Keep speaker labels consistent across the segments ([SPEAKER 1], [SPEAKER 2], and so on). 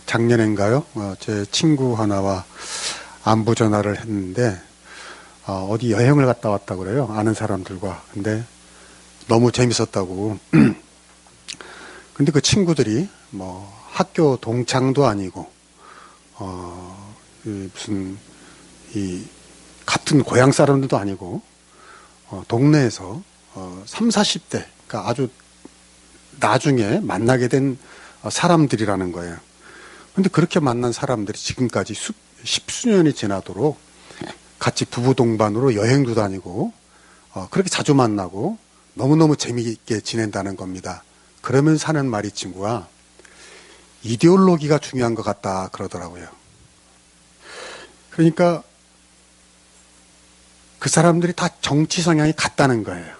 [SPEAKER 1] 작년인가요? 제 친구 하나와 안부 전화를 했는데 어디 여행을 갔다 왔다 그래요. 아는 사람들과. 근데 너무 재밌었다고. 근데 그 친구들이 뭐 학교 동창도 아니고 무슨 이 같은 고향 사람들도 아니고 동네에서 3, 40대 그러니까 아주 나중에 만나게 된 사람들이라는 거예요. 근데 그렇게 만난 사람들이 지금까지 십수년이 지나도록 같이 부부 동반으로 여행도 다니고 그렇게 자주 만나고 너무너무 재미있게 지낸다는 겁니다. 그러면서 하는 말이 친구가 이데올로기가 중요한 것 같다 그러더라고요. 그러니까 그 사람들이 다 정치 성향이 같다는 거예요.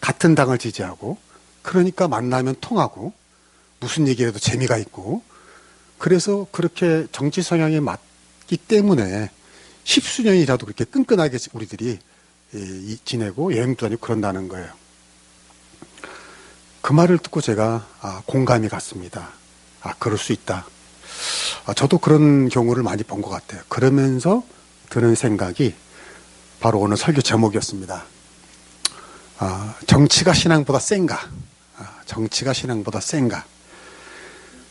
[SPEAKER 1] 같은 당을 지지하고 그러니까 만나면 통하고 무슨 얘기라도 재미가 있고 그래서 그렇게 정치 성향이 맞기 때문에 십수년이라도 그렇게 끈끈하게 우리들이 지내고 여행도 다니고 그런다는 거예요. 그 말을 듣고 제가 공감이 갔습니다. 그럴 수 있다. 저도 그런 경우를 많이 본 것 같아요. 그러면서 드는 생각이 바로 오늘 설교 제목이었습니다. 정치가 신앙보다 센가? 정치가 신앙보다 센가?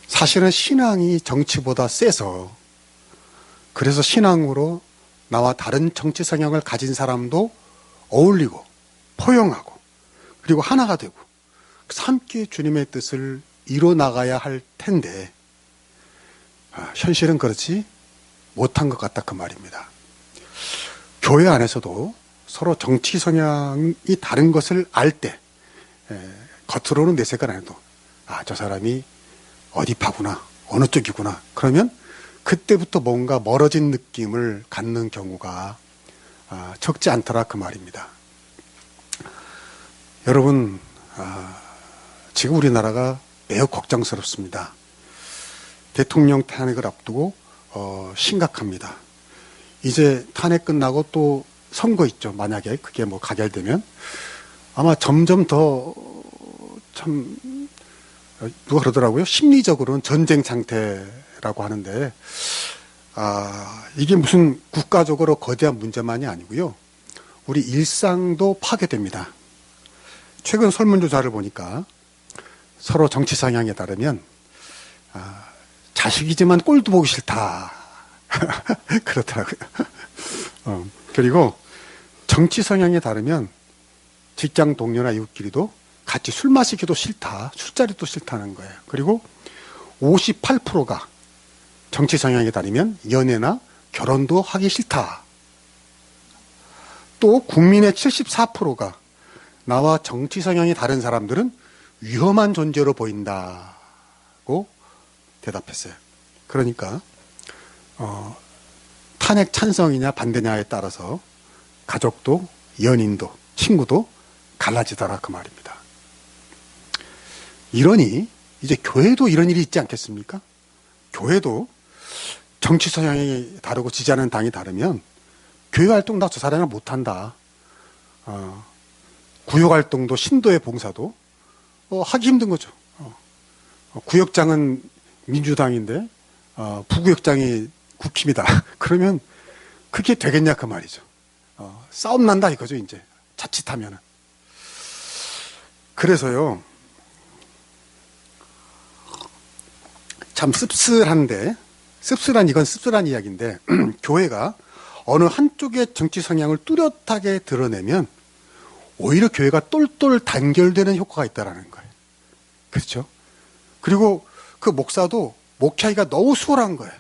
[SPEAKER 1] 사실은 신앙이 정치보다 세서 그래서 신앙으로 나와 다른 정치 성향을 가진 사람도 어울리고 포용하고 그리고 하나가 되고 함께 주님의 뜻을 이뤄나가야 할 텐데 현실은 그렇지 못한 것 같다 그 말입니다. 교회 안에서도 서로 정치 성향이 다른 것을 알 때 겉으로는 내색을 안 해도 저 사람이 어디 파구나 어느 쪽이구나 그러면 그때부터 뭔가 멀어진 느낌을 갖는 경우가 적지 않더라 그 말입니다. 여러분 지금 우리나라가 매우 걱정스럽습니다. 대통령 탄핵을 앞두고 심각합니다. 이제 탄핵 끝나고 또 선거 있죠. 만약에 그게 뭐 가결되면 아마 점점 더 참 누가 그러더라고요. 심리적으로는 전쟁 상태라고 하는데 이게 무슨 국가적으로 거대한 문제만이 아니고요. 우리 일상도 파괴됩니다. 최근 설문조사를 보니까 서로 정치 성향에 따르면 자식이지만 꼴도 보기 싫다. 그렇더라고요. 그리고 정치 성향에 따르면 직장 동료나 이웃끼리도 같이 술 마시기도 싫다. 술자리도 싫다는 거예요. 그리고 58%가 정치 성향에 따르면 연애나 결혼도 하기 싫다. 또 국민의 74%가 나와 정치 성향이 다른 사람들은 위험한 존재로 보인다고 대답했어요. 그러니까 탄핵 찬성이냐 반대냐에 따라서 가족도 연인도 친구도 갈라지더라 그 말입니다. 이러니 이제 교회도 이런 일이 있지 않겠습니까? 교회도 정치 성향이 다르고 지지하는 당이 다르면 교회 활동 나 저 사람이랑 못한다. 구역 활동도 신도의 봉사도 하기 힘든 거죠. 구역장은 민주당인데 부구역장이 국힘이다. 그러면 그게 되겠냐 그 말이죠. 싸움 난다 이거죠 이제 자칫하면은. 그래서요 참 씁쓸한데 이건 씁쓸한 이야기인데 교회가 어느 한쪽의 정치 성향을 뚜렷하게 드러내면 오히려 교회가 똘똘 단결되는 효과가 있다라는 거예요. 그렇죠? 그리고 그 목사도 목회하기가 너무 수월한 거예요.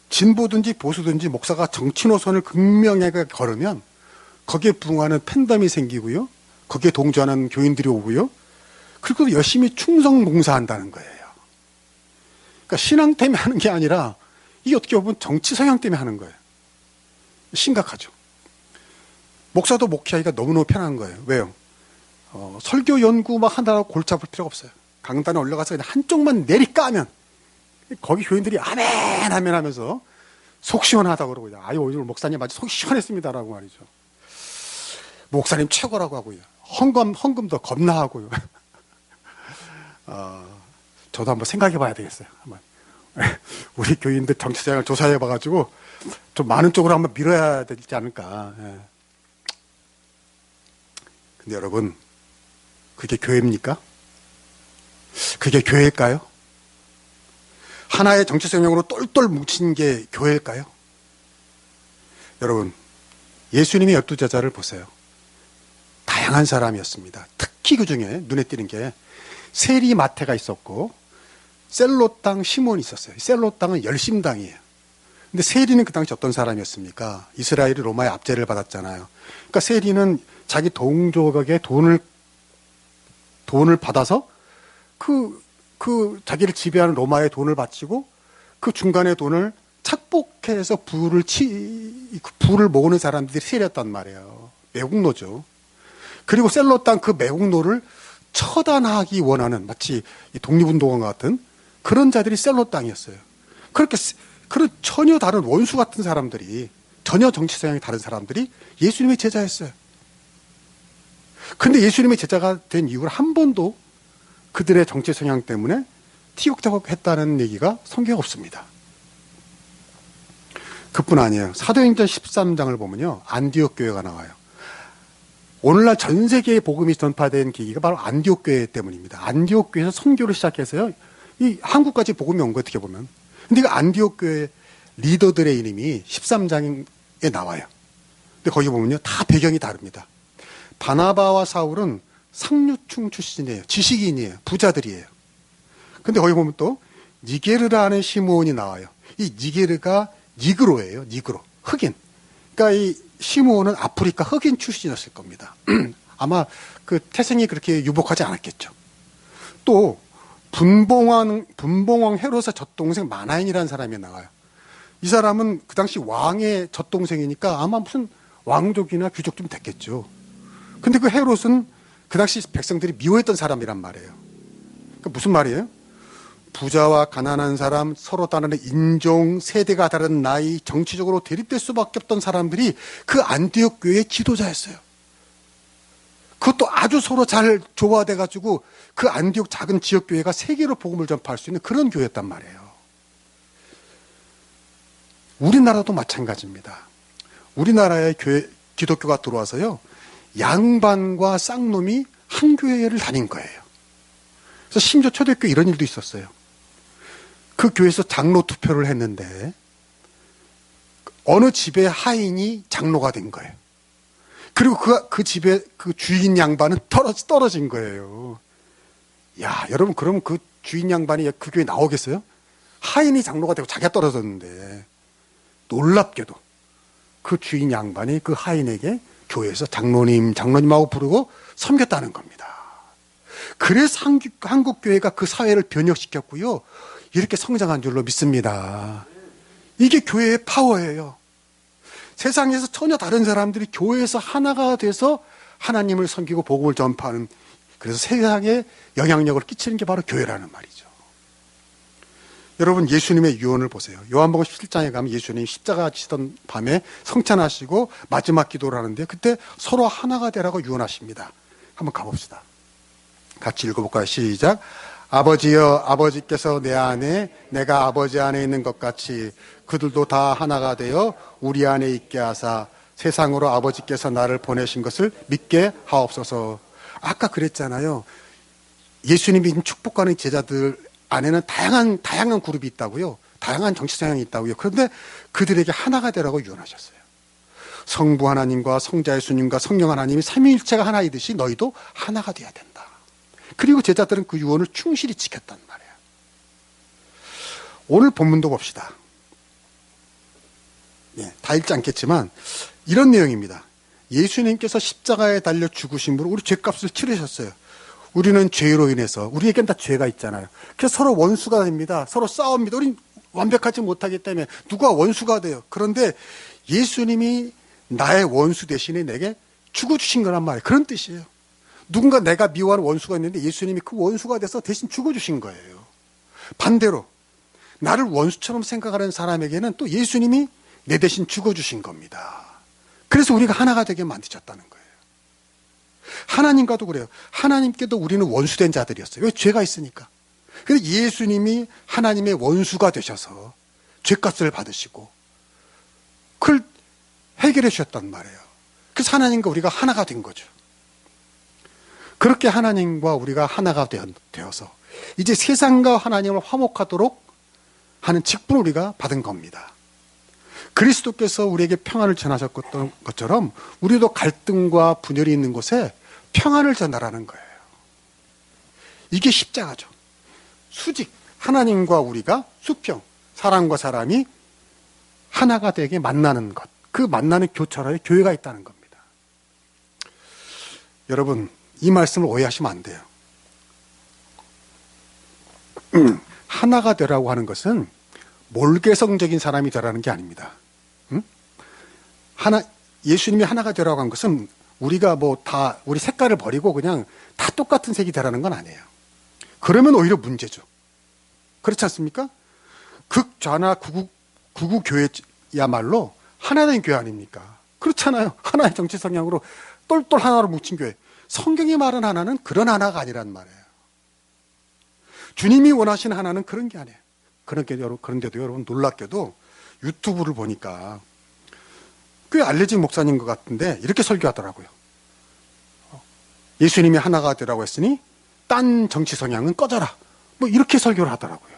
[SPEAKER 1] 진보든지 보수든지 목사가 정치 노선을 극명하게 걸으면 거기에 부응하는 팬덤이 생기고요. 거기에 동조하는 교인들이 오고요. 그리고 열심히 충성 봉사한다는 거예요. 그러니까 신앙 때문에 하는 게 아니라 이게 어떻게 보면 정치 성향 때문에 하는 거예요. 심각하죠. 목사도 목회하기가 너무너무 편한 거예요. 왜요? 설교 연구 막 한다고 골치 아플 필요가 없어요. 강단에 올라가서 그냥 한쪽만 내리까면 거기 교인들이 아멘 아멘 하면서 속 시원하다고 그러고 아유 오늘 목사님 아주 속 시원했습니다라고 말이죠. 목사님 최고라고 하고요. 헌금도 겁나 하고요. 저도 한번 생각해 봐야 되겠어요. 한번. 우리 교인들 정치생활 조사해 봐가지고 좀 많은 쪽으로 한번 밀어야 되지 않을까. 예. 근데 여러분, 그게 교회입니까? 그게 교회일까요? 하나의 정치성향으로 똘똘 뭉친 게 교회일까요? 여러분, 예수님의 12제자를 보세요. 다양한 사람이었습니다. 특히 그 중에 눈에 띄는 게 세리 마태가 있었고 셀롯 땅 시몬이 있었어요. 셀롯 땅은 열심당이에요. 근데 세리는 그 당시 어떤 사람이었습니까? 이스라엘이 로마의 압제를 받았잖아요. 그러니까 세리는 자기 동족에게 돈을 받아서 그 자기를 지배하는 로마에 돈을 바치고 그 중간에 돈을 착복해서 부를 모으는 사람들이 세리였단 말이에요. 매국노죠. 그리고 셀롯 땅 그 매국노를 처단하기 원하는 마치 독립운동가 같은 그런 자들이 셀롯 땅이었어요. 그렇게 그런 전혀 다른 원수 같은 사람들이 전혀 정치 성향이 다른 사람들이 예수님의 제자였어요. 근데 예수님의 제자가 된 이후로 한 번도 그들의 정치 성향 때문에 티격태격 했다는 얘기가 성경에 없습니다. 그뿐 아니에요. 사도행전 13장을 보면요. 안디옥 교회가 나와요. 오늘날 전 세계에 복음이 전파된 계기가 바로 안디옥 교회 때문입니다. 안디옥 교회에서 선교를 시작해서요. 이 한국까지 복음이 온 거예요. 어떻게 보면. 근데 그 안디옥 교회 리더들의 이름이 13장에 나와요. 근데 거기 보면요. 다 배경이 다릅니다. 바나바와 사울은 상류층 출신이에요. 지식인이에요. 부자들이에요. 근데 거기 보면 또 니게르라는 시므온이 나와요. 이 니게르가 니그로예요. 니그로. 흑인. 그러니까 이 시므온은 아프리카 흑인 출신이었을 겁니다. 아마 그 태생이 그렇게 유복하지 않았겠죠. 또 분봉왕 헤롯의 젖동생 마나인이라는 사람이 나와요. 이 사람은 그 당시 왕의 젖동생이니까 아마 무슨 왕족이나 귀족 좀 됐겠죠. 근데 그 헤롯은 그 당시 백성들이 미워했던 사람이란 말이에요. 그러니까 무슨 말이에요? 부자와 가난한 사람, 서로 다른 인종, 세대가 다른 나이, 정치적으로 대립될 수밖에 없던 사람들이 그 안디옥 교회의 지도자였어요. 그것도 아주 서로 잘 조화돼가지고 그 안디옥 작은 지역 교회가 세계로 복음을 전파할 수 있는 그런 교회였단 말이에요. 우리나라도 마찬가지입니다. 우리나라에 기독교가 들어와서요. 양반과 쌍놈이 한 교회를 다닌 거예요. 그래서 심지어 초대교회 이런 일도 있었어요. 그 교회에서 장로 투표를 했는데 어느 집의 하인이 장로가 된 거예요. 그리고 그 집의 그 주인 양반은 떨어진 거예요. 야, 여러분, 그러면 그 주인 양반이 그 교회에 나오겠어요? 하인이 장로가 되고 자기가 떨어졌는데 놀랍게도 그 주인 양반이 그 하인에게 교회에서 장로님하고 부르고 섬겼다는 겁니다. 그래서 한국교회가 그 사회를 변혁시켰고요. 이렇게 성장한 줄로 믿습니다. 이게 교회의 파워예요. 세상에서 전혀 다른 사람들이 교회에서 하나가 돼서 하나님을 섬기고 복음을 전파하는, 그래서 세상에 영향력을 끼치는 게 바로 교회라는 말이죠. 여러분, 예수님의 유언을 보세요. 요한복음 17장에 가면 예수님이 십자가 지던 밤에 성찬하시고 마지막 기도를 하는데 그때 서로 하나가 되라고 유언하십니다. 한번 가봅시다. 같이 읽어볼까요? 시작. 아버지여, 아버지께서 내 안에, 내가 아버지 안에 있는 것 같이 그들도 다 하나가 되어 우리 안에 있게 하사 세상으로 아버지께서 나를 보내신 것을 믿게 하옵소서. 아까 그랬잖아요. 예수님이 축복하는 제자들 안에는 다양한 그룹이 있다고요. 다양한 정치 성향이 있다고요. 그런데 그들에게 하나가 되라고 유언하셨어요. 성부 하나님과 성자 예수님과 성령 하나님이 삼위일체가 하나이듯이 너희도 하나가 돼야 된다. 그리고 제자들은 그 유언을 충실히 지켰단 말이에요. 오늘 본문도 봅시다. 다 읽지 않겠지만 이런 내용입니다. 예수님께서 십자가에 달려 죽으심으로 우리 죄값을 치르셨어요. 우리는 죄로 인해서, 우리에겐 다 죄가 있잖아요. 그래서 서로 원수가 됩니다. 서로 싸웁니다. 우린 완벽하지 못하기 때문에 누가 원수가 돼요. 그런데 예수님이 나의 원수 대신에 내게 죽어주신 거란 말이에요. 그런 뜻이에요. 누군가 내가 미워하는 원수가 있는데 예수님이 그 원수가 돼서 대신 죽어주신 거예요. 반대로 나를 원수처럼 생각하는 사람에게는 또 예수님이 내 대신 죽어주신 겁니다. 그래서 우리가 하나가 되게 만드셨다는 거예요. 하나님과도 그래요. 하나님께도 우리는 원수된 자들이었어요. 왜? 죄가 있으니까. 그래서 예수님이 하나님의 원수가 되셔서 죄값을 받으시고 그걸 해결해 주셨단 말이에요. 그래서 하나님과 우리가 하나가 된 거죠. 그렇게 하나님과 우리가 하나가 되어서 이제 세상과 하나님을 화목하도록 하는 직분을 우리가 받은 겁니다. 그리스도께서 우리에게 평안을 전하셨던 것처럼 우리도 갈등과 분열이 있는 곳에 평안을 전하라는 거예요. 이게 십자가죠. 수직, 하나님과 우리가 수평, 사람과 사람이 하나가 되게 만나는 것, 그 만나는 교차로에 교회가 있다는 겁니다. 여러분, 이 말씀을 오해하시면 안 돼요. 하나가 되라고 하는 것은 몰개성적인 사람이 되라는 게 아닙니다. 예수님이 하나가 되라고 한 것은 우리가 우리 색깔을 버리고 그냥 다 똑같은 색이 되라는 건 아니에요. 그러면 오히려 문제죠. 그렇지 않습니까? 극좌나 구구 교회야말로 하나된 교회 아닙니까? 그렇잖아요. 하나의 정치 성향으로 똘똘 하나로 뭉친 교회. 성경이 말한 하나는 그런 하나가 아니란 말이에요. 주님이 원하시는 하나는 그런 게 아니에요. 그런데도 여러분 놀랍게도 유튜브를 보니까 꽤 알려진 목사님 것 같은데 이렇게 설교하더라고요. 예수님이 하나가 되라고 했으니 딴 정치 성향은 꺼져라. 이렇게 설교를 하더라고요.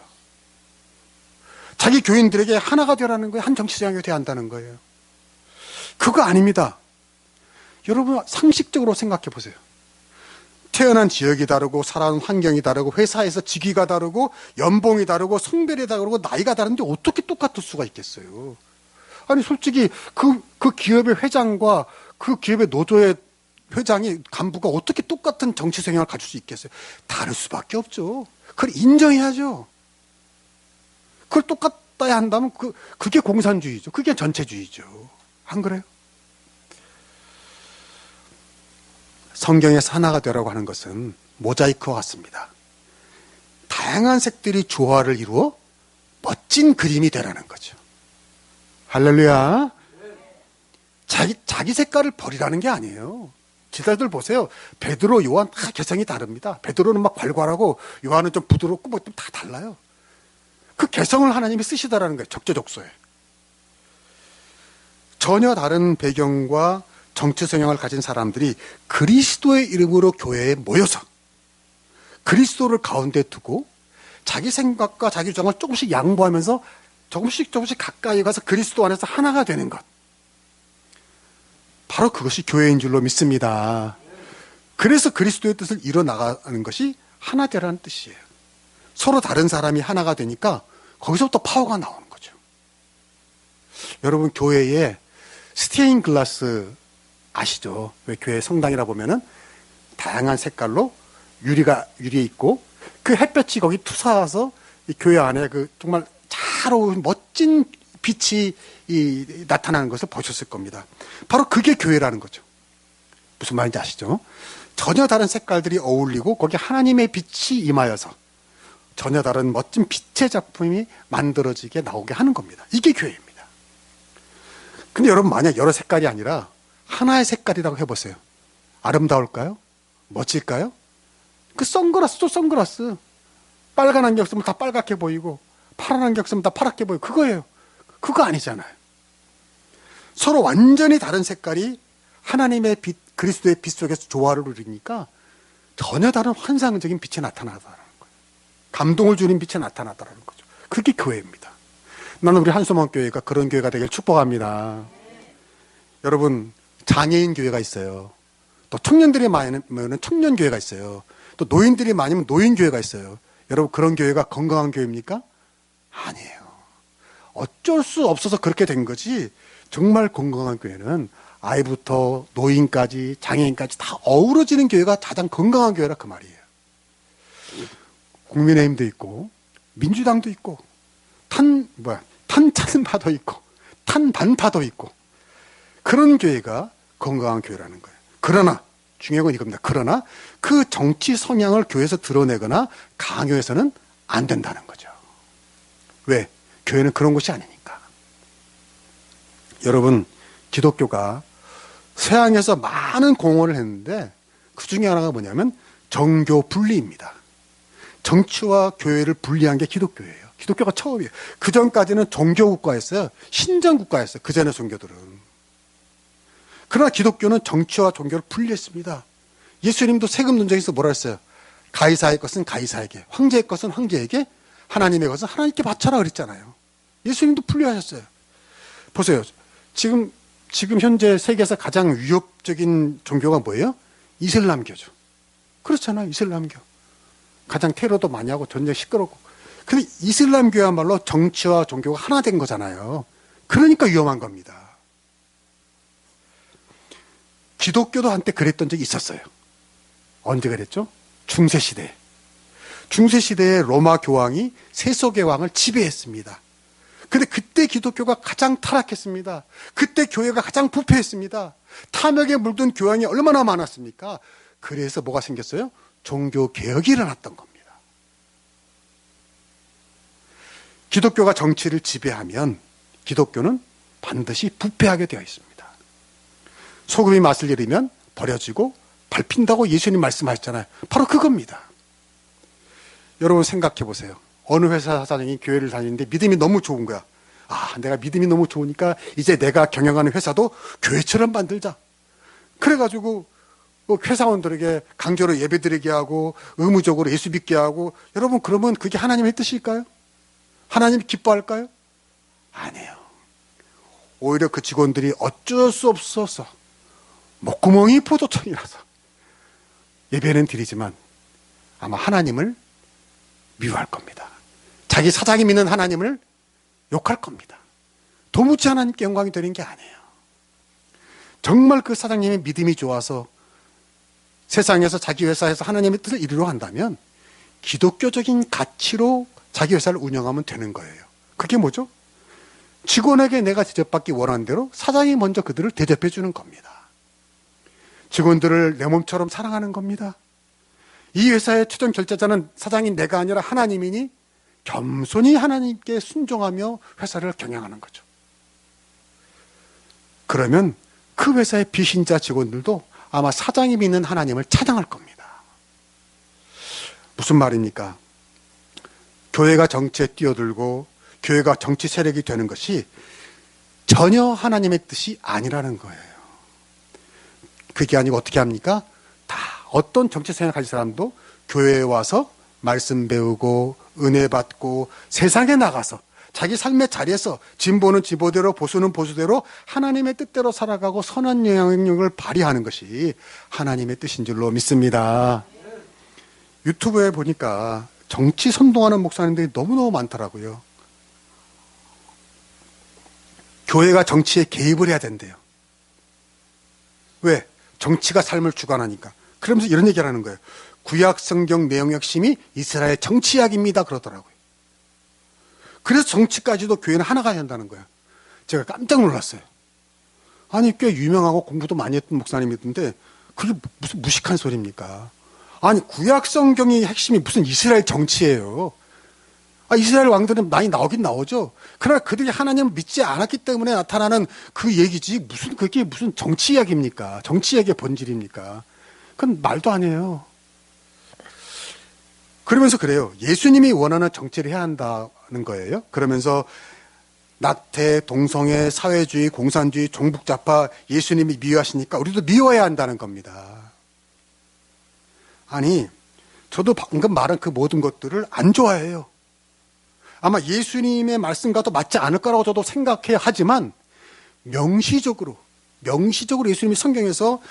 [SPEAKER 1] 자기 교인들에게 하나가 되라는 거예요. 한 정치 성향이 돼야 한다는 거예요. 그거 아닙니다. 여러분 상식적으로 생각해 보세요. 태어난 지역이 다르고 살아온 환경이 다르고 회사에서 직위가 다르고 연봉이 다르고 성별이 다르고 나이가 다른데 어떻게 똑같을 수가 있겠어요. 아니 솔직히 그 기업의 회장과 그 기업의 노조의 회장이 간부가 어떻게 똑같은 정치 성향을 가질 수 있겠어요. 다를 수밖에 없죠. 그걸 인정해야죠. 그걸 똑같아야 한다면 그게 공산주의죠. 그게 전체주의죠. 안 그래요? 성경에서 하나가 되라고 하는 것은 모자이크와 같습니다. 다양한 색들이 조화를 이루어 멋진 그림이 되라는 거죠. 할렐루야. 자기 색깔을 버리라는 게 아니에요. 지도자들 보세요. 베드로, 요한 다 개성이 다릅니다. 베드로는 막 괄괄하고 요한은 좀 부드럽고 다 달라요. 그 개성을 하나님이 쓰시다라는 거예요. 적재적소에. 전혀 다른 배경과 정치 성향을 가진 사람들이 그리스도의 이름으로 교회에 모여서 그리스도를 가운데 두고 자기 생각과 자기 주장을 조금씩 양보하면서 조금씩 가까이 가서 그리스도 안에서 하나가 되는 것. 바로 그것이 교회인 줄로 믿습니다. 그래서 그리스도의 뜻을 이뤄나가는 것이 하나 되라는 뜻이에요. 서로 다른 사람이 하나가 되니까 거기서부터 파워가 나오는 거죠. 여러분 교회에 스테인 글라스 아시죠? 왜 교회 성당이라 보면은 다양한 색깔로 유리에 있고 그 햇볕이 거기 투사와서 이 교회 안에 그 정말 잘 어울리는 멋진 빛이 나타나는 것을 보셨을 겁니다. 바로 그게 교회라는 거죠. 무슨 말인지 아시죠? 전혀 다른 색깔들이 어울리고 거기 하나님의 빛이 임하여서 전혀 다른 멋진 빛의 작품이 만들어지게 나오게 하는 겁니다. 이게 교회입니다. 근데 여러분 만약 여러 색깔이 아니라 하나의 색깔이라고 해보세요. 아름다울까요? 멋질까요? 그 선글라스도 선글라스. 빨간 안경 쓰면 다 빨갛게 보이고 파란 안경 쓰면 다 파랗게 보이고 그거예요. 그거 아니잖아요. 서로 완전히 다른 색깔이 하나님의 빛, 그리스도의 빛 속에서 조화를 이루니까 전혀 다른 환상적인 빛이 나타나더라는 거예요. 감동을 주는 빛이 나타나더라는 거죠. 그게 교회입니다. 나는 우리 한소망 교회가 그런 교회가 되길 축복합니다. 여러분 장애인 교회가 있어요. 또 청년들이 많으면 청년 교회가 있어요. 또 노인들이 많으면 노인 교회가 있어요. 여러분 그런 교회가 건강한 교회입니까? 아니에요. 어쩔 수 없어서 그렇게 된 거지 정말 건강한 교회는 아이부터 노인까지 장애인까지 다 어우러지는 교회가 가장 건강한 교회라 그 말이에요. 국민의힘도 있고 민주당도 있고 탄찬파도 있고 탄반파도 있고 그런 교회가 건강한 교회라는 거예요. 그러나 중요한 건 이겁니다. 그러나 그 정치 성향을 교회에서 드러내거나 강요해서는 안 된다는 거죠. 왜? 교회는 그런 곳이 아니니까. 여러분 기독교가 서양에서 많은 공헌을 했는데 그 중에 하나가 뭐냐면 정교 분리입니다. 정치와 교회를 분리한 게 기독교예요. 기독교가 처음이에요. 그 전까지는 종교국가였어요. 신정국가였어요. 그 전의 종교들은. 그러나 기독교는 정치와 종교를 분리했습니다. 예수님도 세금 논쟁에서 뭐라 했어요? 가이사의 것은 가이사에게, 황제의 것은 황제에게, 하나님의 것은 하나님께 바쳐라 그랬잖아요. 예수님도 분리하셨어요. 보세요. 지금 현재 세계에서 가장 위협적인 종교가 뭐예요? 이슬람교죠. 그렇잖아요. 이슬람교. 가장 테러도 많이 하고 전쟁 시끄럽고. 근데 이슬람교야말로 정치와 종교가 하나 된 거잖아요. 그러니까 위험한 겁니다. 기독교도 한때 그랬던 적이 있었어요. 언제 그랬죠? 중세시대. 중세시대에 로마 교황이 세속의 왕을 지배했습니다. 근데 그때 기독교가 가장 타락했습니다. 그때 교회가 가장 부패했습니다. 탐욕에 물든 교황이 얼마나 많았습니까? 그래서 뭐가 생겼어요? 종교개혁이 일어났던 겁니다. 기독교가 정치를 지배하면 기독교는 반드시 부패하게 되어 있습니다. 소금이 맛을 잃으면 버려지고 밟힌다고 예수님 말씀하셨잖아요. 바로 그겁니다. 여러분 생각해 보세요. 어느 회사 사장이 교회를 다니는데 믿음이 너무 좋은 거야. 아, 내가 믿음이 너무 좋으니까 이제 내가 경영하는 회사도 교회처럼 만들자. 그래가지고 회사원들에게 강제로 예배드리게 하고 의무적으로 예수 믿게 하고, 여러분 그러면 그게 하나님의 뜻일까요? 하나님이 기뻐할까요? 아니에요. 오히려 그 직원들이 어쩔 수 없어서 목구멍이 포도청이라서 예배는 드리지만 아마 하나님을 미워할 겁니다. 자기 사장이 믿는 하나님을 욕할 겁니다. 도무지 하나님께 영광이 되는 게 아니에요. 정말 그 사장님의 믿음이 좋아서 세상에서 자기 회사에서 하나님의 뜻을 이루려 한다면 기독교적인 가치로 자기 회사를 운영하면 되는 거예요. 그게 뭐죠? 직원에게 내가 대접받기 원하는 대로 사장이 먼저 그들을 대접해 주는 겁니다. 직원들을 내 몸처럼 사랑하는 겁니다. 이 회사의 최종 결제자는 사장인 내가 아니라 하나님이니 겸손히 하나님께 순종하며 회사를 경영하는 거죠. 그러면 그 회사의 비신자 직원들도 아마 사장이 믿는 하나님을 찬양할 겁니다. 무슨 말입니까? 교회가 정치에 뛰어들고 교회가 정치 세력이 되는 것이 전혀 하나님의 뜻이 아니라는 거예요. 그게 아니고 어떻게 합니까? 다 어떤 정치 생활 가진 사람도 교회에 와서 말씀 배우고 은혜 받고 세상에 나가서 자기 삶의 자리에서 진보는 진보대로 보수는 보수대로 하나님의 뜻대로 살아가고 선한 영향력을 발휘하는 것이 하나님의 뜻인 줄로 믿습니다. 유튜브에 보니까 정치 선동하는 목사님들이 너무너무 많더라고요. 교회가 정치에 개입을 해야 된대요. 왜? 정치가 삶을 주관하니까. 그러면서 이런 얘기를 하는 거예요. 구약 성경 내용 핵심이 이스라엘 정치학입니다. 그러더라고요. 그래서 정치까지도 교회는 하나가 된다는 거예요. 제가 깜짝 놀랐어요. 아니, 꽤 유명하고 공부도 많이 했던 목사님이던데 그게 무슨 무식한 소리입니까? 아니, 구약 성경의 핵심이 무슨 이스라엘 정치예요. 이스라엘 왕들은 많이 나오긴 나오죠. 그러나 그들이 하나님을 믿지 않았기 때문에 나타나는 그 얘기지 그게 무슨 정치 이야기입니까? 정치 이야기의 본질입니까? 그건 말도 아니에요. 그러면서 그래요. 예수님이 원하는 정치를 해야 한다는 거예요. 그러면서 낙태, 동성애, 사회주의, 공산주의, 종북좌파 예수님이 미워하시니까 우리도 미워해야 한다는 겁니다. 아니, 저도 방금 말한 그 모든 것들을 안 좋아해요. 아마 예수님의 말씀과도 맞지 않을 거라고 저도 생각해야 하지만 명시적으로 예수님이 성경에서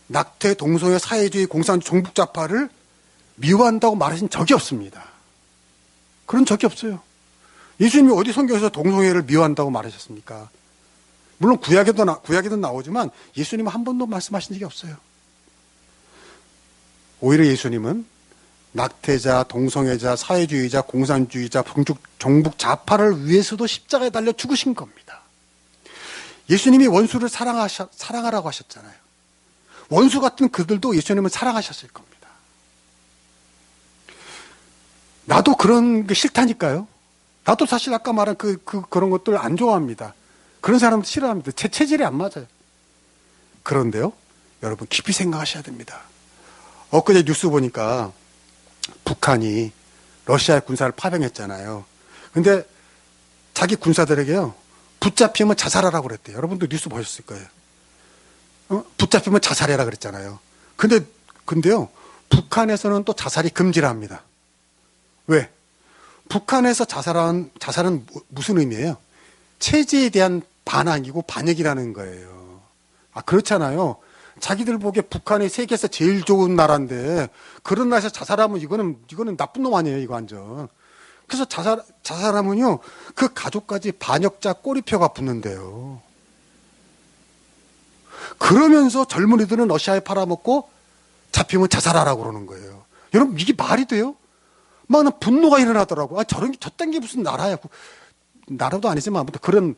[SPEAKER 1] 낙태, 동성애, 사회주의, 공산주의, 종북좌파를 미워한다고 말하신 적이 없습니다. 그런 적이 없어요. 예수님이 어디 성경에서 동성애를 미워한다고 말하셨습니까? 물론 구약에도 나오지만 예수님은 한 번도 말씀하신 적이 없어요. 오히려 예수님은 낙태자, 동성애자, 사회주의자, 공산주의자, 종북좌파를 위해서도 십자가에 달려 죽으신 겁니다. 예수님이 원수를 사랑하라고 하셨잖아요. 원수 같은 그들도 예수님은 사랑하셨을 겁니다. 나도 그런 게 싫다니까요. 나도 사실 아까 말한 그런 것들 안 좋아합니다. 그런 사람들 싫어합니다. 제 체질이 안 맞아요. 그런데요, 여러분 깊이 생각하셔야 됩니다. 엊그제 뉴스 보니까 북한이 러시아의 군사를 파병했잖아요. 근데 자기 군사들에게요, 붙잡히면 자살하라고 그랬대요. 여러분도 뉴스 보셨을 거예요. 붙잡히면 자살해라 그랬잖아요. 근데요, 북한에서는 또 자살이 금지를 합니다. 왜? 북한에서 자살은 무슨 의미예요? 체제에 대한 반항이고 반역이라는 거예요. 그렇잖아요. 자기들 보기에 북한이 세계에서 제일 좋은 나라인데 그런 나라에서 자살하면 이거는 나쁜 놈 아니에요, 이거 완전. 그래서 자살하면요, 그 가족까지 반역자 꼬리표가 붙는데요. 그러면서 젊은이들은 러시아에 팔아먹고 잡히면 자살하라고 그러는 거예요. 여러분, 이게 말이 돼요? 막 분노가 일어나더라고. 저딴 게 무슨 나라야. 나라도 아니지만 아무튼 그런,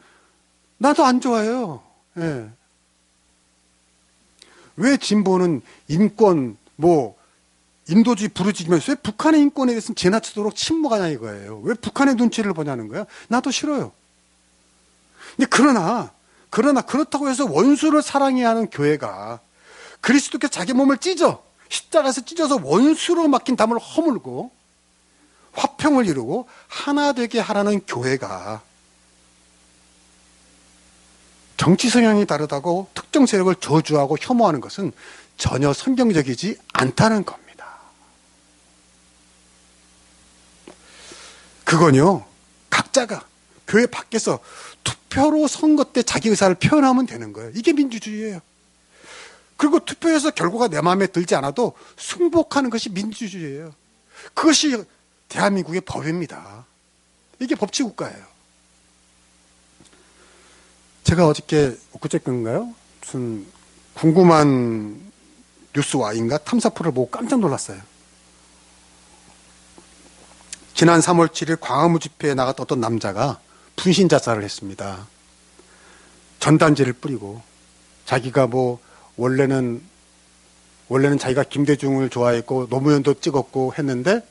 [SPEAKER 1] 나도 안 좋아해요. 예. 왜 진보는 인권, 인도주의 부르짖으면서 왜 북한의 인권에 대해서는 지나치도록 침묵하냐 이거예요. 왜 북한의 눈치를 보냐는 거야. 나도 싫어요. 근데 그러나 그렇다고 해서 원수를 사랑해야 하는 교회가 그리스도께서 자기 몸을 십자가에서 찢어서 원수로 막힌 담을 허물고 화평을 이루고 하나 되게 하라는 교회가 정치 성향이 다르다고 특정 세력을 저주하고 혐오하는 것은 전혀 성경적이지 않다는 겁니다. 그건요, 각자가 교회 밖에서 투표로 선거 때 자기 의사를 표현하면 되는 거예요. 이게 민주주의예요. 그리고 투표에서 결과가 내 마음에 들지 않아도 승복하는 것이 민주주의예요. 그것이 대한민국의 법입니다. 이게 법치국가예요. 제가 어저께 엊그제인가요? 무슨 궁금한 뉴스와인가 탐사포를 보고 깜짝 놀랐어요. 지난 3월 7일 광화문 집회에 나갔던 어떤 남자가 분신 자살을 했습니다. 전단지를 뿌리고 자기가 원래는 자기가 김대중을 좋아했고 노무현도 찍었고 했는데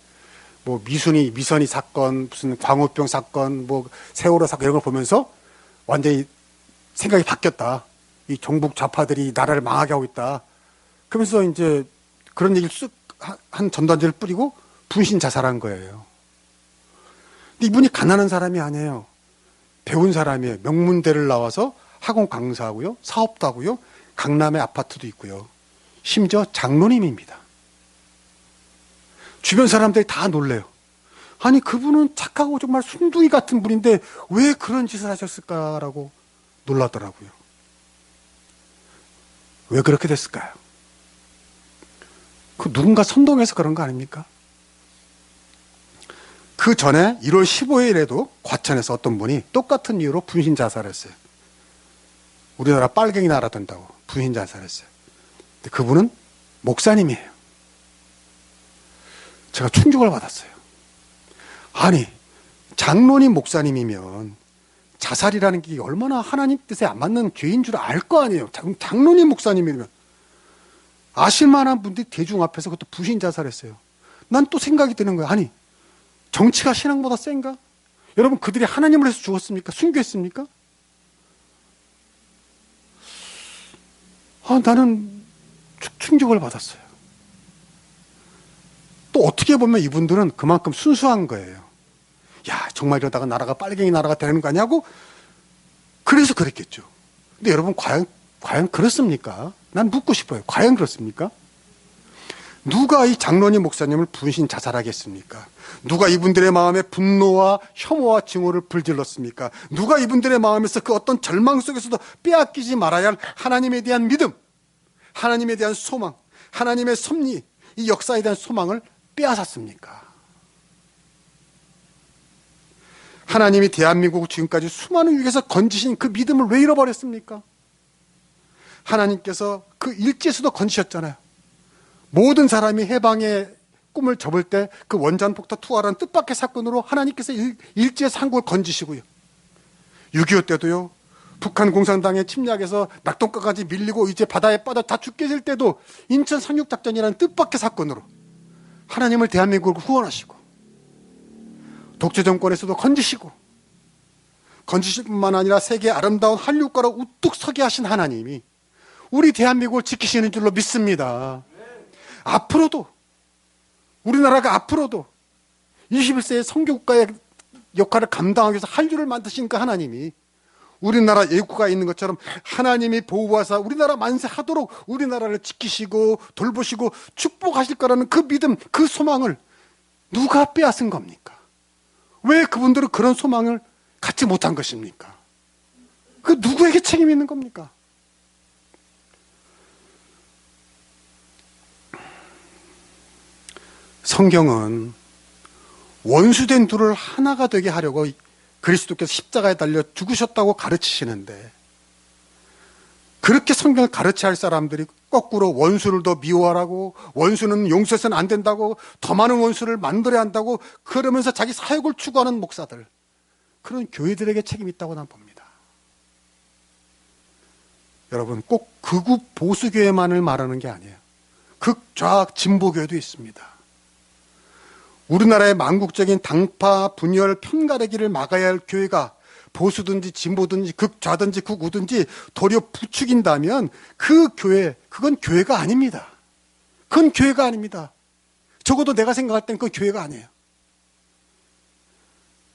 [SPEAKER 1] 미선이 사건, 무슨 광우병 사건, 세월호 사건 이런 걸 보면서 완전히 생각이 바뀌었다. 이 종북 좌파들이 나라를 망하게 하고 있다. 그러면서 이제 그런 얘기를 쓱 한 전단지를 뿌리고 분신 자살한 거예요. 근데 이분이 가난한 사람이 아니에요. 배운 사람이에요. 명문대를 나와서 학원 강사하고요. 사업도 하고요. 강남에 아파트도 있고요. 심지어 장로님입니다. 주변 사람들이 다 놀래요. 아니, 그분은 착하고 정말 순둥이 같은 분인데 왜 그런 짓을 하셨을까라고 놀라더라고요. 왜 그렇게 됐을까요? 그 누군가 선동해서 그런 거 아닙니까? 그 전에 1월 15일에도 과천에서 어떤 분이 똑같은 이유로 분신 자살했어요. 우리나라 빨갱이 나라 된다고 분신 자살했어요. 근데 그분은 목사님이에요. 제가 충격을 받았어요. 아니, 장로님 목사님이면 자살이라는 게 얼마나 하나님 뜻에 안 맞는 죄인 줄 알 거 아니에요. 장로님 목사님이면. 아실만한 분들이 대중 앞에서 그것도 부신 자살했어요. 난 또 생각이 드는 거야. 아니, 정치가 신앙보다 센가? 여러분, 그들이 하나님을 위해서 죽었습니까? 순교했습니까? 나는 충격을 받았어요. 또 어떻게 보면 이분들은 그만큼 순수한 거예요. 야, 정말 이러다가 나라가 빨갱이 나라가 되는 거 아니냐고? 그래서 그랬겠죠. 근데 여러분, 과연 그렇습니까? 난 묻고 싶어요. 과연 그렇습니까? 누가 이 장로님 목사님을 분신 자살하겠습니까? 누가 이분들의 마음에 분노와 혐오와 증오를 불질렀습니까? 누가 이분들의 마음에서 그 어떤 절망 속에서도 빼앗기지 말아야 할 하나님에 대한 믿음, 하나님에 대한 소망, 하나님의 섭리, 이 역사에 대한 소망을 빼앗았습니까? 하나님이 대한민국을 지금까지 수많은 위기에서 건지신 그 믿음을 왜 잃어버렸습니까? 하나님께서 그 일제에서도 건지셨잖아요. 모든 사람이 해방의 꿈을 접을 때 그 원자폭탄 투하라는 뜻밖의 사건으로 하나님께서 일제에서 한국을 건지시고요. 6.25 때도요. 북한 공산당의 침략에서 낙동강까지 밀리고 이제 바다에 빠져 다 죽게 될 때도 인천 상륙작전이라는 뜻밖의 사건으로 하나님을 대한민국을 후원하시고 독재 정권에서도 건지시고 건지실 뿐만 아니라 세계의 아름다운 한류가로 우뚝 서게 하신 하나님이 우리 대한민국을 지키시는 줄로 믿습니다. 앞으로도 우리나라가 앞으로도 21세의 선교국가의 역할을 감당하기 위해서 한류를 만드신 그 하나님이 우리나라 예국가 있는 것처럼 하나님이 보호하사 우리나라 만세하도록 우리나라를 지키시고 돌보시고 축복하실 거라는 그 믿음, 그 소망을 누가 빼앗은 겁니까? 왜 그분들은 그런 소망을 갖지 못한 것입니까? 그 누구에게 책임이 있는 겁니까? 성경은 원수된 둘을 하나가 되게 하려고 그리스도께서 십자가에 달려 죽으셨다고 가르치시는데, 그렇게 성경을 가르쳐야 할 사람들이 거꾸로 원수를 더 미워하라고, 원수는 용서해서는 안 된다고, 더 많은 원수를 만들어야 한다고 그러면서 자기 사역을 추구하는 목사들, 그런 교회들에게 책임이 있다고 난 봅니다. 여러분, 꼭 극우 보수교회만을 말하는 게 아니에요. 극좌 진보교회도 있습니다. 우리나라의 망국적인 당파, 분열, 편가르기를 막아야 할 교회가 보수든지 진보든지 극좌든지 극우든지 도리어 부추긴다면 그 교회, 그건 교회가 아닙니다. 그건 교회가 아닙니다. 적어도 내가 생각할 땐 그 교회가 아니에요.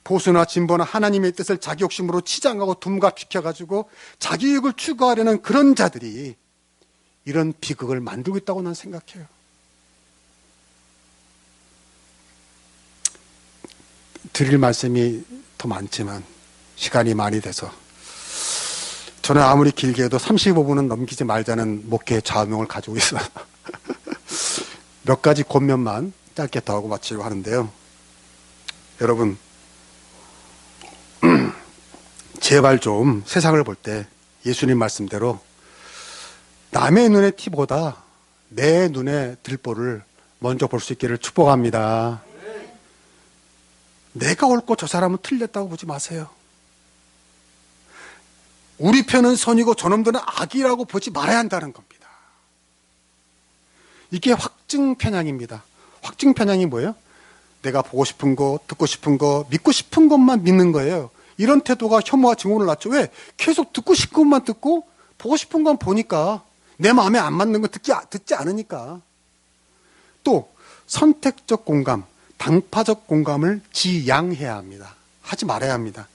[SPEAKER 1] 보수나 진보나 하나님의 뜻을 자기 욕심으로 치장하고 둔갑시켜가지고 자기 이익을 추구하려는 그런 자들이 이런 비극을 만들고 있다고 난 생각해요. 드릴 말씀이 더 많지만 시간이 많이 돼서 저는 아무리 길게 해도 35분은 넘기지 말자는 목회 좌우명을 가지고 있어요. 몇 가지 권면만 짧게 더 하고 마치려고 하는데요. 여러분, 제발 좀 세상을 볼 때 예수님 말씀대로 남의 눈의 티보다 내 눈의 들보를 먼저 볼 수 있기를 축복합니다. 내가 옳고 저 사람은 틀렸다고 보지 마세요. 우리 편은 선이고 저놈들은 악이라고 보지 말아야 한다는 겁니다. 이게 확증 편향입니다. 확증 편향이 뭐예요? 내가 보고 싶은 거, 듣고 싶은 거, 믿고 싶은 것만 믿는 거예요. 이런 태도가 혐오와 증오를 낳죠. 왜? 계속 듣고 싶은 것만 듣고 보고 싶은 건 보니까 내 마음에 안 맞는 건 듣지 않으니까. 또 선택적 공감, 당파적 공감을 지양해야 합니다. 하지 말아야 합니다.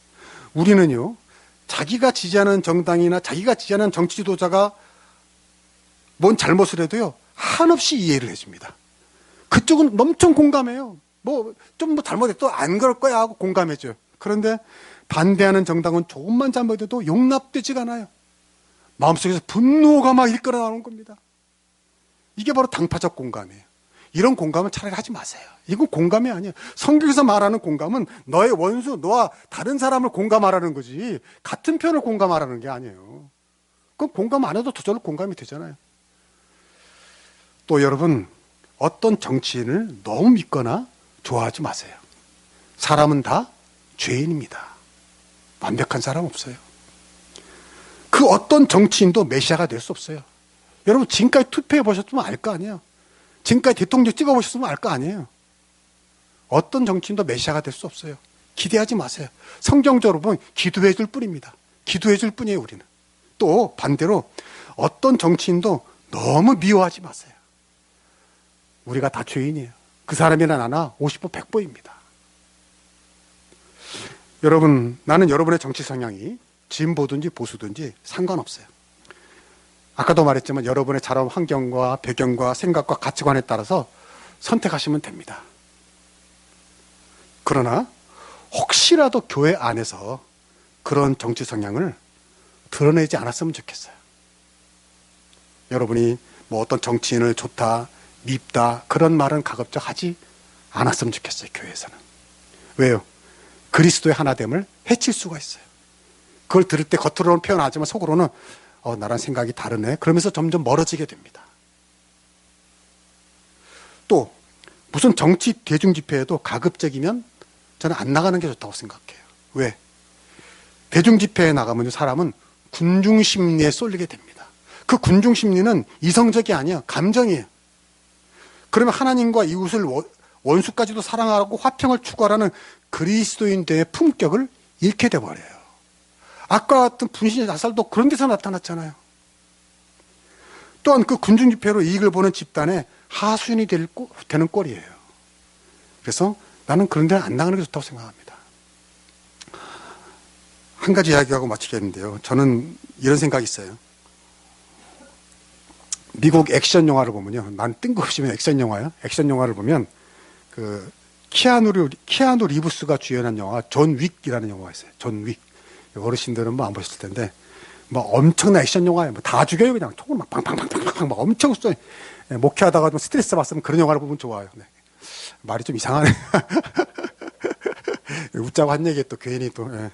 [SPEAKER 1] 우리는요, 자기가 지지하는 정당이나 자기가 지지하는 정치 지도자가 뭔 잘못을 해도요, 한없이 이해를 해줍니다. 그쪽은 엄청 공감해요. 좀 잘못해도 안 그럴 거야 하고 공감해줘요. 그런데 반대하는 정당은 조금만 잘못해도 용납되지가 않아요. 마음속에서 분노가 막 일끌어 나오는 겁니다. 이게 바로 당파적 공감이에요. 이런 공감은 차라리 하지 마세요. 이건 공감이 아니에요. 성경에서 말하는 공감은 너의 원수, 너와 다른 사람을 공감하라는 거지 같은 편을 공감하라는 게 아니에요. 그럼 공감 안 해도 저절로 공감이 되잖아요. 또 여러분, 어떤 정치인을 너무 믿거나 좋아하지 마세요. 사람은 다 죄인입니다. 완벽한 사람 없어요. 그 어떤 정치인도 메시아가 될 수 없어요. 여러분, 지금까지 투표해 보셨으면 알 거 아니에요. 지금까지 대통령 찍어보셨으면 알 거 아니에요. 어떤 정치인도 메시아가 될 수 없어요. 기대하지 마세요. 성경적으로 보면 기도해 줄 뿐입니다. 기도해 줄 뿐이에요, 우리는. 또 반대로 어떤 정치인도 너무 미워하지 마세요. 우리가 다 죄인이에요. 그 사람이나 나나 50보 100보입니다. 여러분, 나는 여러분의 정치 성향이 진보든지 보수든지 상관없어요. 아까도 말했지만 여러분의 자란 환경과 배경과 생각과 가치관에 따라서 선택하시면 됩니다. 그러나 혹시라도 교회 안에서 그런 정치 성향을 드러내지 않았으면 좋겠어요. 여러분이 뭐 어떤 정치인을 좋다, 밉다 그런 말은 가급적 하지 않았으면 좋겠어요. 교회에서는. 왜요? 그리스도의 하나됨을 해칠 수가 있어요. 그걸 들을 때 겉으로는 표현하지만 속으로는 나랑 생각이 다르네. 그러면서 점점 멀어지게 됩니다. 또 무슨 정치 대중집회에도 가급적이면 저는 안 나가는 게 좋다고 생각해요. 왜? 대중집회에 나가면 사람은 군중심리에 쏠리게 됩니다. 그 군중심리는 이성적이 아니에요. 감정이에요. 그러면 하나님과 이웃을 원수까지도 사랑하고 화평을 추구하라는 그리스도인들의 품격을 잃게 돼버려요. 아까 같은 분신 자살도 그런 데서 나타났잖아요. 또한 그 군중집회로 이익을 보는 집단의 하수인이 되는 꼴이에요. 그래서 나는 그런 데는 안 나가는 게 좋다고 생각합니다. 한 가지 이야기하고 마치겠는데요. 저는 이런 생각이 있어요. 미국 액션 영화를 보면요. 난 뜬금없이 액션 영화야. 액션 영화를 보면 그 키아누 리브스가 주연한 영화 존 윅이라는 영화가 있어요. 존 윅. 어르신들은 뭐 안 보셨을 텐데 뭐 엄청난 액션 영화예요. 뭐 다 죽여요. 그냥 총을 막 팡팡팡팡팡 막 엄청 쏘요. 목회하다가 좀 스트레스 받으면 그런 영화를 보면 좋아요. 네. 말이 좀 이상하네. 웃자고 한 얘기에 또 괜히 또. 예.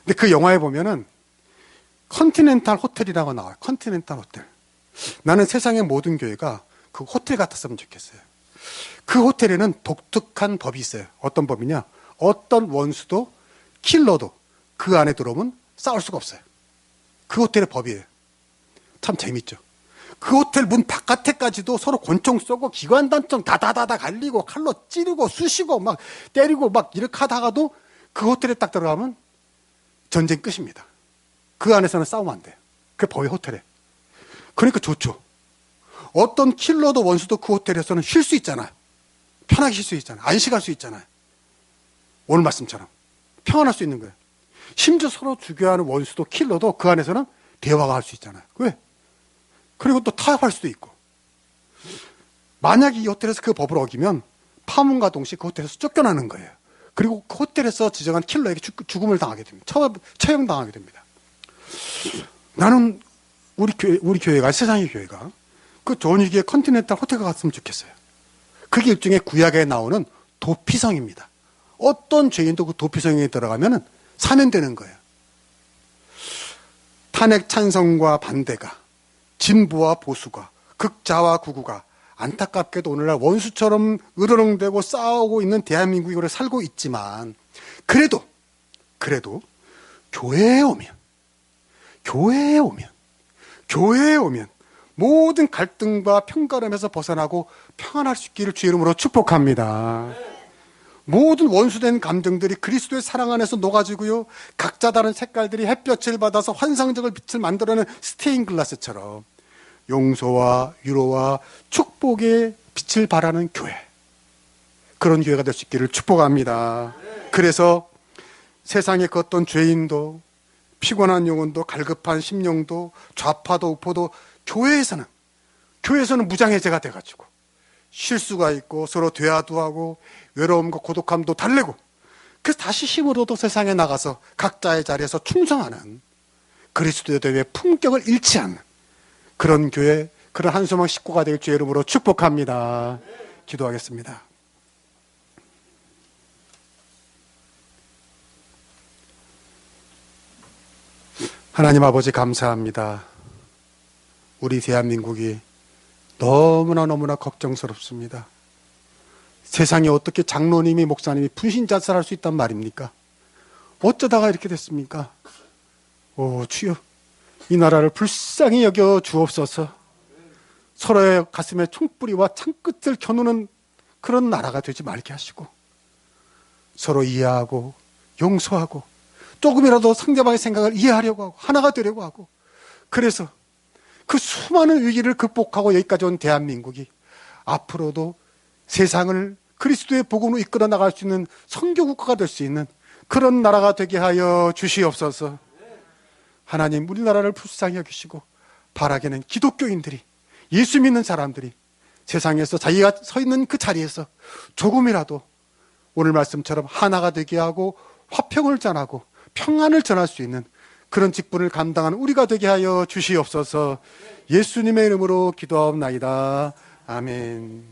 [SPEAKER 1] 근데 그 영화에 보면은 컨티넨탈 호텔이라고 나와요. 컨티넨탈 호텔. 나는 세상의 모든 교회가 그 호텔 같았으면 좋겠어요. 그 호텔에는 독특한 법이 있어요. 어떤 법이냐? 어떤 원수도 킬러도 그 안에 들어오면 싸울 수가 없어요. 그 호텔의 법이에요. 참 재밌죠. 그 호텔 문 바깥에까지도 서로 권총 쏘고 기관단총 다다다다 갈리고 칼로 찌르고 쑤시고 막 때리고 막 이렇게 하다가도 그 호텔에 딱 들어가면 전쟁 끝입니다. 그 안에서는 싸우면 안 돼요. 그게 법이 호텔에. 그러니까 좋죠. 어떤 킬러도 원수도 그 호텔에서는 쉴 수 있잖아요. 편하게 쉴 수 있잖아요. 안식할 수 있잖아요. 오늘 말씀처럼 평안할 수 있는 거예요. 심지어 서로 죽여야 하는 원수도 킬러도 그 안에서는 대화가 할 수 있잖아요. 왜? 그리고 또 타협할 수도 있고. 만약에 이 호텔에서 그 법을 어기면 파문과 동시에 그 호텔에서 쫓겨나는 거예요. 그리고 그 호텔에서 지정한 킬러에게 죽음을 당하게 됩니다. 처형당하게 됩니다. 나는 우리 교회가, 세상의 교회가 그 존 윅의 컨티넨탈 호텔 갔으면 좋겠어요. 그게 일종의 구약에 나오는 도피성입니다. 어떤 죄인도 그 도피성에 들어가면 사면되는 거예요. 탄핵 찬성과 반대가, 진보와 보수가, 극자와 극우가 안타깝게도 오늘날 원수처럼 으르렁대고 싸우고 있는 대한민국이 오래 살고 있지만 그래도 교회에 오면 모든 갈등과 편가름에서 벗어나고 평안할 수 있기를 주의 이름으로 축복합니다. 모든 원수된 감정들이 그리스도의 사랑 안에서 녹아지고요. 각자 다른 색깔들이 햇볕을 받아서 환상적인 빛을 만들어내는 스테인 글라스처럼 용서와 위로와 축복의 빛을 발하는 교회. 그런 교회가 될 수 있기를 축복합니다. 그래서 세상의 그 어떤 죄인도 피곤한 영혼도 갈급한 심령도 좌파도 우포도 교회에서는 무장해제가 돼가지고 쉴 수가 있고 서로 대화도 하고 외로움과 고독함도 달래고 그래서 다시 힘을 얻어 세상에 나가서 각자의 자리에서 충성하는 그리스도의 대회의 품격을 잃지 않는 그런 교회, 그런 한소망 식구가 될 주의 이름으로 축복합니다. 기도하겠습니다. 하나님 아버지 감사합니다. 우리 대한민국이 너무나 걱정스럽습니다. 세상에 어떻게 장로님이 목사님이 분신자살할 수 있단 말입니까? 어쩌다가 이렇게 됐습니까? 오 주여, 이 나라를 불쌍히 여겨 주옵소서. 서로의 가슴에 총뿌리와 창끝을 겨누는 그런 나라가 되지 말게 하시고 서로 이해하고 용서하고 조금이라도 상대방의 생각을 이해하려고 하고 하나가 되려고 하고 그래서 그 수많은 위기를 극복하고 여기까지 온 대한민국이 앞으로도 세상을 그리스도의 복음으로 이끌어 나갈 수 있는 선교국가가 될 수 있는 그런 나라가 되게 하여 주시옵소서. 하나님, 우리나라를 불쌍히 여기시고 바라기는 기독교인들이, 예수 믿는 사람들이 세상에서 자기가 서 있는 그 자리에서 조금이라도 오늘 말씀처럼 하나가 되게 하고 화평을 전하고 평안을 전할 수 있는 그런 직분을 감당하는 우리가 되게 하여 주시옵소서. 예수님의 이름으로 기도하옵나이다. 아멘.